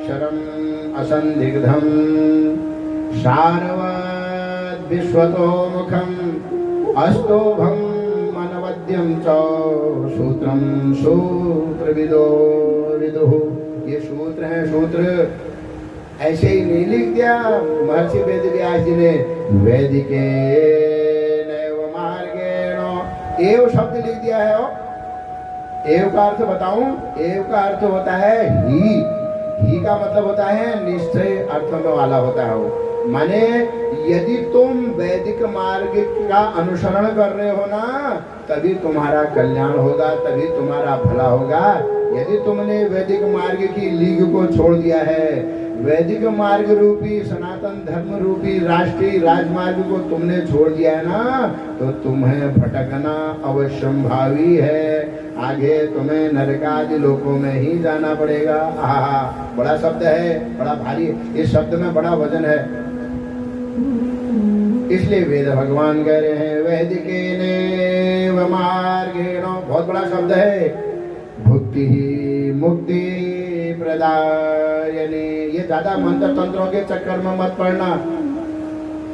अक्षरम् असंदिग्धम् सारवद् विश्वतो मुखम् अस्तोभम् अनवद्यं च सूत्रम सूत्रविदो विदुः। ये सूत्र है, सूत्र ऐसे ही नहीं लिख दिया महर्षि वेद व्यास जी ने। वैदिके नैव मार्गेण एव शब्द लिख दिया है। एव का अर्थ बताऊं? एव का अर्थ होता है ही का मतलब होता है निश्चय अर्थ में वाला होता है वो। माने यदि तुम वैदिक मार्ग का अनुसरण कर रहे हो ना, तभी तुम्हारा कल्याण होगा, तभी तुम्हारा भला होगा। यदि तुमने वैदिक मार्ग की लीग को छोड़ दिया है, वैदिक मार्ग रूपी सनातन धर्म रूपी राष्ट्रीय राजमार्ग को तुमने छोड़ दिया है ना, तो तुम्हें भटकना अवश्यंभावी है। आगे तुम्हें नरकादि लोकों में ही जाना पड़ेगा। आहा, बड़ा शब्द है, बड़ा भारी, इस शब्द में बड़ा वजन है। इसलिए वेद भगवान कह रहे हैं वैदिके नैव मार्गेण, बहुत बड़ा शब्द है। भुक्ति मुक्ति प्रदायने, ये ज्यादा मंत्र तंत्रों के चक्कर में मत पड़ना।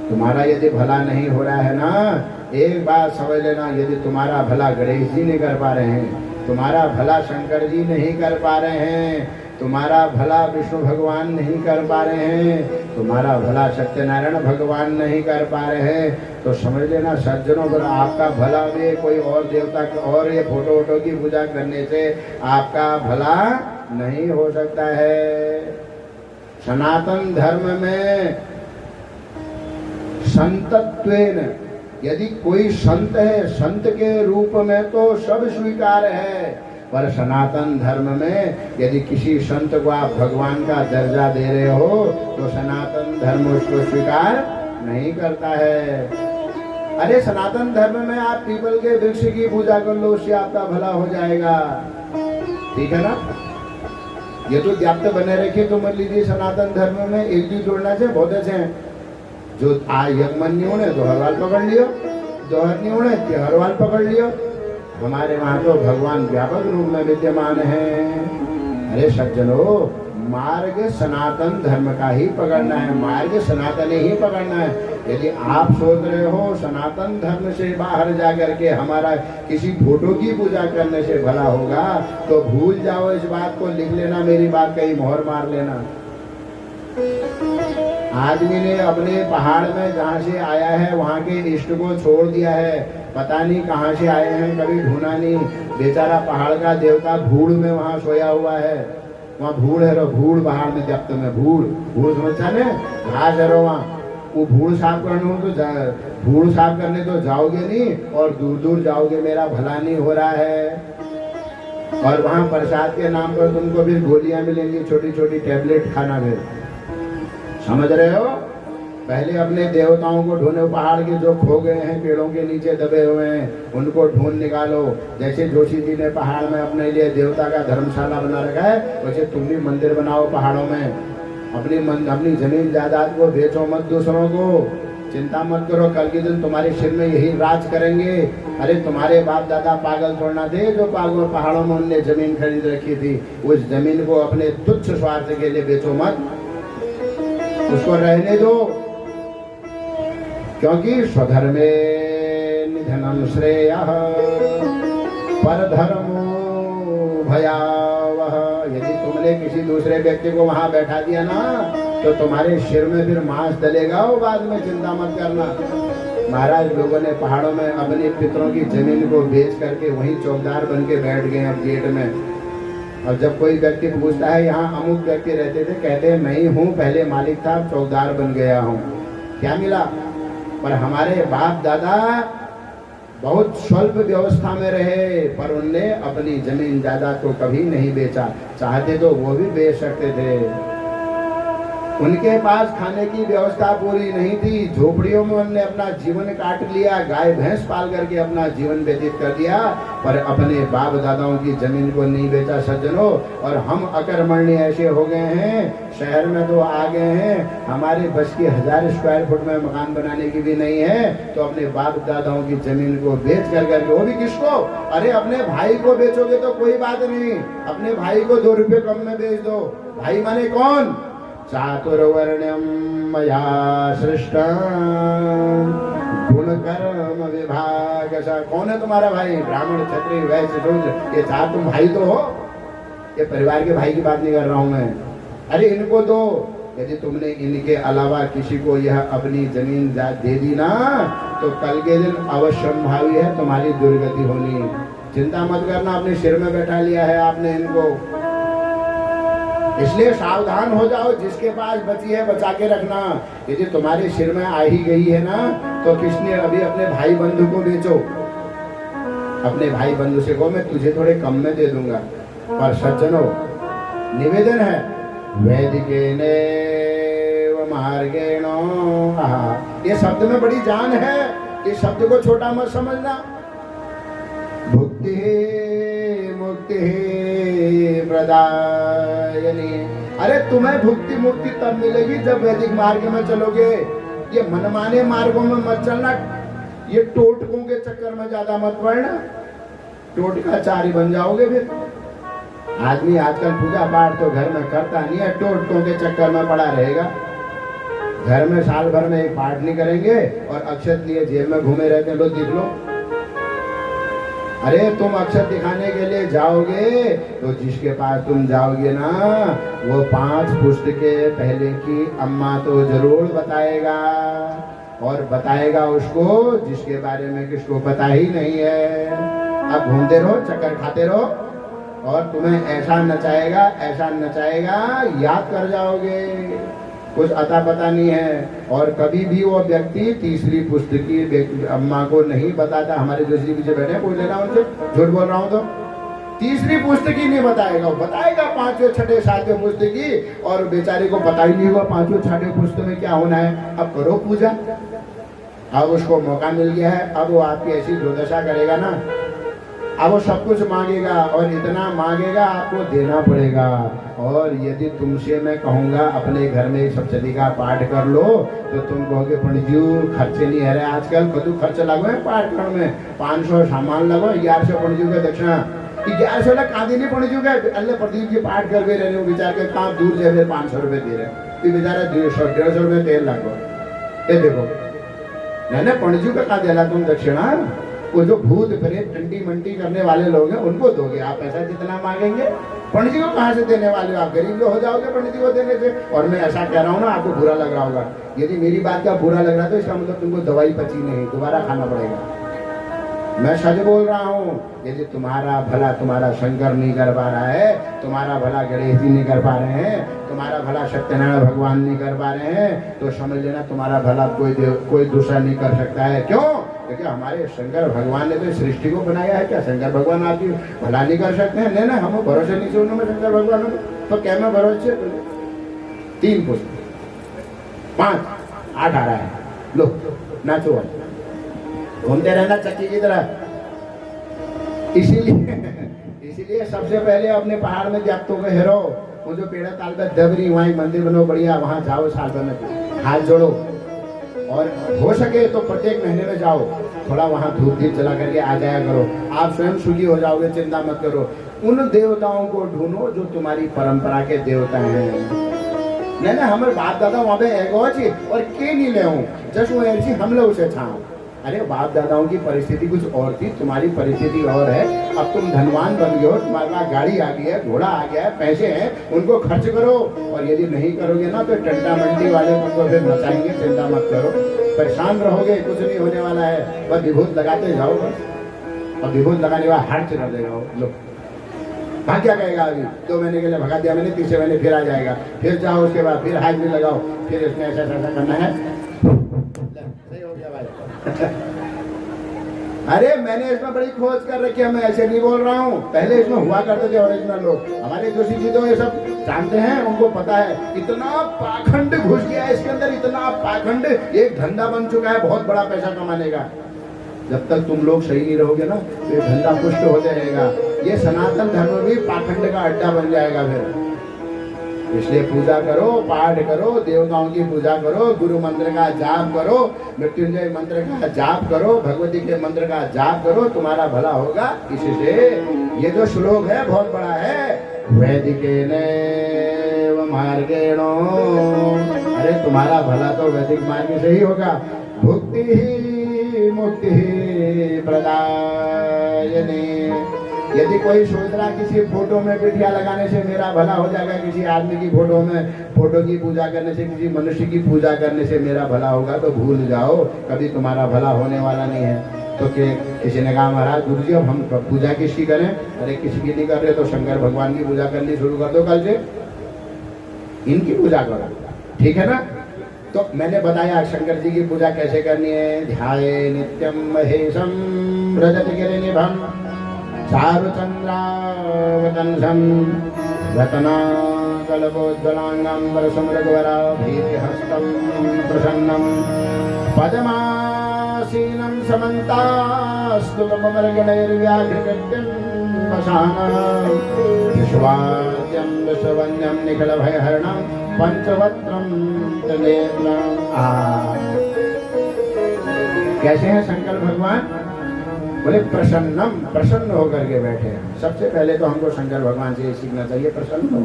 तुम्हारा यदि भला नहीं हो रहा है ना, एक बात समझ लेना, यदि तुम्हारा भला गणेश जी नहीं कर पा रहे हैं, तुम्हारा भला शंकर जी नहीं कर पा रहे हैं, तुम्हारा भला विष्णु भगवान नहीं कर पा रहे हैं, तुम्हारा भला सत्यनारायण भगवान नहीं कर पा रहे हैं, तो समझ लेना सज्जनों, पर आपका भला भी कोई और देवता और ये फोटो वोटो की पूजा करने से आपका भला नहीं हो सकता है। सनातन धर्म में संतत्वेन, यदि कोई संत है, संत के रूप में तो सब स्वीकार है, पर सनातन धर्म में यदि किसी संत को आप भगवान का दर्जा दे रहे हो, तो सनातन धर्म उसको स्वीकार नहीं करता है। अरे सनातन धर्म में आप पीपल के वृक्ष की पूजा कर लो, उससे आपका भला हो जाएगा, ठीक है ना। ये तो व्याप्त बने रखे, तो मत लीजिए सनातन धर्म में एक भी जोड़ना चाहिए, बहुत अच्छे हैं। जो यज्ञ ने तो हरवाल पकड़ लियो, दोहर नहीं होने कि हरवाल पकड़ लियो। हमारे वहां तो भगवान व्यापक रूप में विद्यमान है। अरे सज्जनों, मार्ग सनातन धर्म का ही पकड़ना है, मार्ग सनातन ही पकड़ना है। यदि आप सोच रहे हो सनातन धर्म से बाहर जाकर के हमारा किसी फोटो की पूजा करने से भला होगा, तो भूल जाओ इस बात को, लिख लेना, मेरी बात कहीं मोहर मार लेना। आदमी ने अपने पहाड़ में जहाँ से आया है वहाँ के इष्ट को छोड़ दिया है, पता नहीं कहाँ से आए हैं, कभी ढूंढा नहीं। बेचारा पहाड़ का देवता भूड़ में वहाँ सोया हुआ है, वहाँ भूड़ है रो, भूड़ पहाड़ में जब्त में भूड़ समझता ने, घास है रो वहाँ। वो भूड़ साफ करने हो तो भूड़ साफ करने तो जाओगे नहीं, और दूर दूर जाओगे, मेरा भला नहीं हो रहा है। और वहाँ प्रसाद के नाम पर तुमको भी गोलियां मिलेंगी, छोटी छोटी टैबलेट खाना फिर, समझ रहे हो। पहले अपने देवताओं को ढूंढो, पहाड़ के जो खो गए हैं, पेड़ों के नीचे दबे हुए हैं, उनको ढूंढ निकालो। जैसे जोशी जी ने पहाड़ में अपने लिए देवता का धर्मशाला बना रखा है, वैसे तुम भी मंदिर बनाओ पहाड़ों में। अपनी जमीन जायदाद को बेचो मत दूसरों को, चिंता मत करो, कल के दिन तुम्हारे सिर में यही राज करेंगे। अरे तुम्हारे बाप दादा पागल छोड़ना थे, जो पागल पहाड़ों में उनने जमीन खरीद रखी थी, उस जमीन को अपने तुच्छ स्वार्थ के लिए बेचो मत, उसको रहने दो। क्योंकि स्वधर्मे निधनम श्रेयः परधर्मो भयावह। यदि तुमने किसी दूसरे व्यक्ति को वहां बैठा दिया ना, तो तुम्हारे सिर में फिर मांस डलेगा, वो बाद में चिंता मत करना। महाराज लोगों ने पहाड़ों में अपने पितरों की जमीन को बेच करके वहीं चौकीदार बन के बैठ गए अब गेट में। और जब कोई व्यक्ति पूछता है यहाँ अमुक व्यक्ति रहते थे, कहते हैं नहीं हूँ, पहले मालिक था, चौकीदार बन गया हूँ। क्या मिला? पर हमारे बाप दादा बहुत स्वल्प व्यवस्था में रहे, पर उनने अपनी जमीन जायदाद को कभी नहीं बेचा। चाहते तो वो भी बेच सकते थे। उनके पास खाने की व्यवस्था पूरी नहीं थी, झोपड़ियों में उन्होंने अपना जीवन काट लिया, गाय भैंस पाल करके अपना जीवन व्यतीत कर दिया, पर अपने बाप दादाओं की जमीन को नहीं बेचा सज्जनों। और हम अकर्मण्य ऐसे हो गए हैं, शहर में तो आ गए हैं, हमारे बस की 1000 स्क्वायर फुट में मकान बनाने की भी नहीं है, तो अपने बाप दादाओं की जमीन को बेच कर करके, वो भी किसको, अरे अपने भाई को बेचोगे तो कोई बात नहीं, अपने भाई को 2 रुपये कम में बेच दो। भाई माने कौन? चातुर्वर्ण्यम मया सृष्टम गुण कर्म विभाग। कौन है तुम्हारा भाई? ब्राह्मण, क्षत्रिय, वैश्य, शूद्र, ये 4 तुम भाई तो हो। ये परिवार के भाई की बात नहीं कर रहा हूं मैं। अरे इनको दो, यदि तुमने इनके अलावा किसी को यह अपनी जमीन दे दी ना, तो कल के दिन अवश्यंभावी है तुम्हारी दुर्गति होनी। चिंता मत करना, अपने सिर में बैठा लिया है आपने इनको, इसलिए सावधान हो जाओ। जिसके पास बची है बचा के रखना। यदि तुम्हारे सिर में आ ही गई है ना, तो किसने अभी अपने भाई बंधु को बेचो, अपने भाई बंधु से कहो मैं तुझे थोड़े कम में दे दूंगा। पर सज्जनों, निवेदन है, वैदिकेन मार्गेणो, ये शब्द में बड़ी जान है, इस शब्द को छोटा मत समझना। भुक्ति मुक्ति प्रदायनी, अरे तुम्हें भुक्ति मुक्ति तब मिलेगी जब वैदिक मार्ग में चलोगे। ये मनमाने मार्गों में मत चलना, ये टोटकों के चक्कर में ज्यादा मत पड़ना, टोटकाचारी बन जाओगे। फिर आदमी आजकल पूजा पाठ तो घर में करता नहीं है, टोटकों के चक्कर में पड़ा रहेगा। घर में साल भर में एक पाठ नहीं करेंगे और अक्षत लिए जेब में घूमे रहते हैं। लो देख लो, अरे तुम अक्षत दिखाने के लिए जाओगे तो जिसके पास तुम जाओगे ना, वो 5 पुस्तकें पहले की अम्मा तो जरूर बताएगा, और बताएगा उसको जिसके बारे में किसको पता ही नहीं है। अब घूमते रहो, चक्कर खाते रहो, और तुम्हें ऐसा नचाएगा याद कर जाओगे, कुछ अता पता नहीं है। और कभी भी वो व्यक्ति तीसरी पुस्तकी अम्मा को नहीं बताता। हमारे दूसरी पीछे बैठे, पूछ लेना उनसे, झूठ बोल रहा हूँ तो। तीसरी पुस्तकी नहीं बताएगा, वो बताएगा 5वें, 6ठे, 7वें पुस्तकी, और बेचारे को पता ही नहीं हुआ 5वें, 6ठे पुस्तक में क्या होना है। अब करो पूजा, अब उसको मौका मिल गया है, अब वो आपकी ऐसी दुर्दशा करेगा ना, अब वो सब कुछ मांगेगा, और इतना मांगेगा आपको देना पड़ेगा। और यदि तुमसे मैं कहूँगा अपने घर में सप्तशती का पाठ कर लो, तो तुम कहोगे पंडित जी खर्चे नहीं है रहे, आजकल कदू खर्च लगो है पाठ करने में, 500 सामान लगो, 1100 पंडित जी का दक्षिणा, 1100 लाख कांदी नहीं पंडित जी का, अल्लाह प्रदीप जी पाठ कर भी रहे, विचार के काम दूर से 500 रुपये दे रहे, बेचारा 150 रुपये तेल लगो। ये देखो ना, पंडित जी का कहा दिला तुम दक्षिणा, वो जो भूत प्रेत टंटी मंटी करने वाले लोग हैं उनको दोगे आप। पैसा जितना मांगेंगे पंडित जी को कहाँ से देने वाले हो आप? गरीब लोग हो जाओगे पंडित जी को देने से। और मैं ऐसा कह रहा हूँ ना, आपको बुरा लग रहा होगा, यदि मेरी बात का बुरा लग रहा तो इसका मतलब तुमको दवाई पची नहीं, दोबारा खाना पड़ेगा। मैं सच बोल रहा हूँ, यदि तुम्हारा भला तुम्हारा शंकर नहीं कर पा रहा है, तुम्हारा भला गणेश जी नहीं कर पा रहे हैं, तुम्हारा भला सत्यनारायण भगवान नहीं कर पा रहे हैं, तो समझ लेना तुम्हारा भला कोई दूसरा नहीं कर सकता है। क्यों? क्योंकि हमारे शंकर भगवान ने तो सृष्टि को बनाया है। क्या शंकर भगवान आपकी भला नहीं कर सकते हैं? नहीं, हम भरोसे नहीं से उन्होंने शंकर भगवान में, तो क्या मैं भरोसे? 3 पुस्तक 5 8 आ रहा है, लो नाचो, घूमते रहना चक्की की तरह। इसीलिए सबसे पहले अपने पहाड़ में जब तो हेरो, वो जो पेड़ा ताल में दबरी, वहाँ मंदिर बनो बढ़िया, वहाँ जाओ, साल भर में हाथ जोड़ो, और हो सके तो प्रत्येक महीने में जाओ, थोड़ा वहाँ धूप दीप जला करके आ जाया करो। आप स्वयं सुखी हो जाओगे, चिंता मत करो। उन देवताओं को ढूंढो जो तुम्हारी परंपरा के देवता हैं। नहीं हमारे बाप दादा वहाँ पे एगो छी और के नहीं ले जस वो ऐसी हम लोग उसे छाओ। अरे बाप दादाओं की परिस्थिति कुछ और थी, तुम्हारी परिस्थिति और है। अब तुम धनवान बन गए हो, तुम्हारे पास गाड़ी आ गई है, घोड़ा आ गया है, पैसे हैं, उनको खर्च करो। और यदि नहीं करोगे ना तो टंटा मंडी वाले तुमको फिर नचाएंगे। चिंता मत करो, परेशान रहोगे, कुछ नहीं होने वाला है। बस विभूत लगाते जाओ बस, और विभूत लगाने वाला हर चला देगा। लो हाँ क्या कहेगा? अभी 2 महीने के लिए भगा दिया मैंने, 3 महीने फिर आ जाएगा, फिर जाओ, उसके बाद फिर हाथ भी लगाओ, फिर इसमें ऐसा ऐसा करना है। सही हो गया भाई। अरे मैंने इसमें बड़ी खोज कर रखी है, मैं ऐसे नहीं बोल रहा हूँ। पहले इसमें हुआ करते थे ओरिजिनल लोग, हमारे जोशी जी तो ये सब जानते हैं, उनको पता है। इतना पाखंड घुस गया है इसके अंदर, इतना पाखंड, एक धंधा बन चुका है बहुत बड़ा पैसा कमाने का। जब तक तुम लोग सही नहीं रहोगे ना तो ये धंधा पुष्ट होते रहेगा। ये सनातन धर्म भी पाखंड का अड्डा बन जाएगा फिर। इसलिए पूजा करो, पाठ करो, देवताओं की पूजा करो, गुरु मंत्र का जाप करो, मृत्युंजय मंत्र का जाप करो, भगवती के मंत्र का जाप करो, तुम्हारा भला होगा इससे। ये जो श्लोक है बहुत बड़ा है, वैदिकेनैव मार्गेणो, अरे तुम्हारा भला तो वैदिक मार्ग से ही होगा। भुक्ति ही मुक्ति ही प्रदायिनी। यदि कोई सोच रहा किसी फोटो में बिटिया लगाने से मेरा भला हो जाएगा, किसी आदमी की फोटो में, फोटो की पूजा करने से, किसी मनुष्य की पूजा करने से मेरा भला होगा, तो भूल जाओ, कभी तुम्हारा भला होने वाला नहीं है। तो किसी ने कहा महाराज गुरु जी अब हम पूजा किसकी करें? अरे किसी की नहीं कर रहे तो शंकर भगवान की पूजा करनी शुरू कर दो, कल से इनकी पूजा करो, ठीक है ना। तो मैंने बताया शंकर जी की पूजा कैसे करनी है। ध्याये नित्यम महेशम व्रजत गिरिनिभम चारुचंद्रावतंसं रत्नाकल्पोज्ज्वलांगं वरसमृगवराभीतिहस्तं प्रसन्नं पद्मासीनं समन्तास्तुतमर्गणैर्व्याघ्रकृत्यं वसानं विश्वाद्यं विश्ववन्द्यं निखिलभयहरणं पंचवक्त्रं त्रिनेत्रं। कैसे हैं शंकर भगवान? बोले प्रसन्नम, प्रसन्न होकर के बैठे हैं। सबसे पहले तो हमको शंकर भगवान से ये सीखना चाहिए, प्रसन्न हो।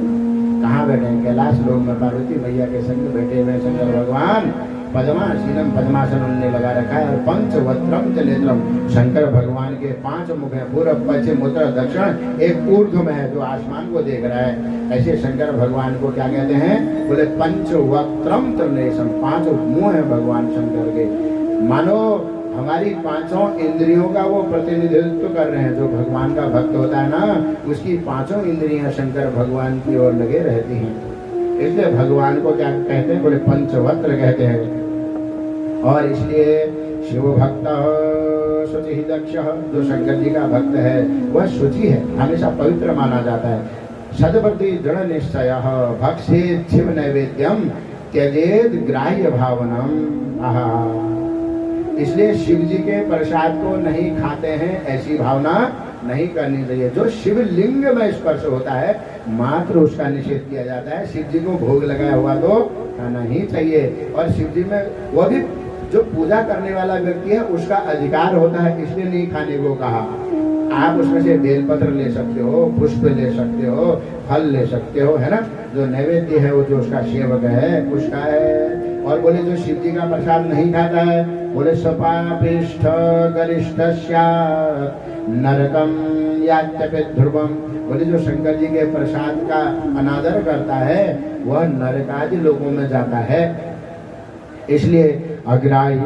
कहाँ बैठे हैं? कैलाश लोक में पार्वती मैया के संग बैठे हुए शंकर भगवान। पद्मासीनम, पद्मासन उन्होंने लगा रखा है, और पंचवक्त्रम च नेत्रम, शंकर भगवान के 5 मुख हैं, पूर्व पश्चिम उत्तर दक्षिण, एक ऊर्ध्व में है जो आसमान को देख रहा है। ऐसे शंकर भगवान को क्या कहते हैं? बोले पंचवक्त्रम त्रिनेत्रम, 5 मुंह है भगवान शंकर के। मानो हमारी 5 इंद्रियों का वो प्रतिनिधित्व कर रहे हैं। जो भगवान का भक्त होता है ना, उसकी 5 इंद्रियां शंकर भगवान की ओर लगे रहती हैं। इसलिए भगवान को क्या कहते हैं? बोले पंचवक्त्र कहते हैं। और इसलिए शिव भक्त शुचि दक्ष, जो शंकर जी का भक्त है वह शुचि है, हमेशा पवित्र माना जाता है। सदवर्ती दृढ़ निश्चय भक्षेत शिव नैवेद्यम त्यजेत ग्राह्य भावनम। आहा, इसलिए शिव जी के प्रसाद को नहीं खाते हैं ऐसी भावना नहीं करनी चाहिए। जो शिवलिंग में स्पर्श होता है मात्र उसका निषेध किया जाता है। शिव जी को भोग लगाया हुआ तो खाना ही चाहिए। और शिव जी में वो भी जो पूजा करने वाला व्यक्ति है उसका अधिकार होता है, इसलिए नहीं खाने को कहा। आप उसमें से बेलपत्र ले सकते हो, पुष्प ले सकते हो, फल ले सकते हो, है ना। जो नैवेद्य है वो जो उसका सेवक है उसका है। और बोले जो शिव जी का प्रसाद नहीं खाता है, बोले सपापिष्ठ गरिष्ठ नरकम यात्यपि ध्रुवम, बोले जो शंकर जी के प्रसाद का अनादर करता है वह नरकादि लोगों में जाता है। इसलिए अग्राह्य